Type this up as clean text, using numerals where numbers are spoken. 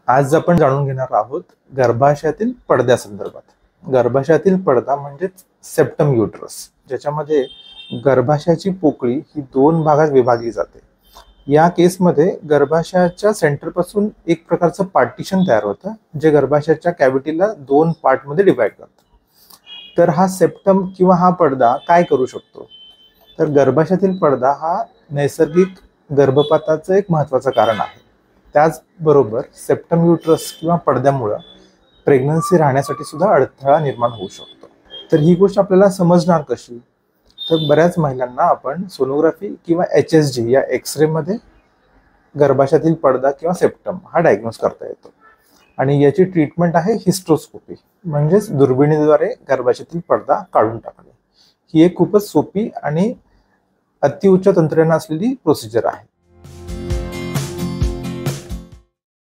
आज आपण जाणून घेणार आहोत गर्भाशयातील पडद्यासंदर्भात. गर्भाशयातील पडदा म्हणजेच सेप्टम युटरस, ज्याच्यामध्ये गर्भाशयाची पोकळी ही दोन भागात विभागली जाते. या केसमध्ये गर्भाशयाच्या सेंटरपासून एक प्रकारचं पार्टिशन तयार होतं, जे गर्भाशयाच्या कॅव्हिटीला दोन पार्टमध्ये डिवाइड करतं. तर हा सेप्टम किंवा हा पडदा काय करू शकतो? तर गर्भाशयातील पडदा हा नैसर्गिक गर्भपाताचं एक महत्त्वाचं कारण आहे. त्याचबरोबर सेप्टम युटरस किंवा पडद्यामुळं प्रेग्नन्सी राहण्यासाठी सुद्धा अडथळा निर्माण होऊ शकतो. तर ही गोष्ट आपल्याला समजणार कशी? तर बऱ्याच महिलांना आपण सोनोग्राफी किंवा HSG या एक्सरेमध्ये गर्भाशयातील पडदा किंवा सेप्टम हा डायग्नोज करता येतो. आणि याची ट्रीटमेंट आहे हिस्ट्रोस्कोपी, म्हणजेच दुर्बिणीद्वारे गर्भाशयातील पडदा काढून टाकणे. ही एक खूपच सोपी आणि अतिउच्च तंत्रणा असलेली प्रोसिजर आहे.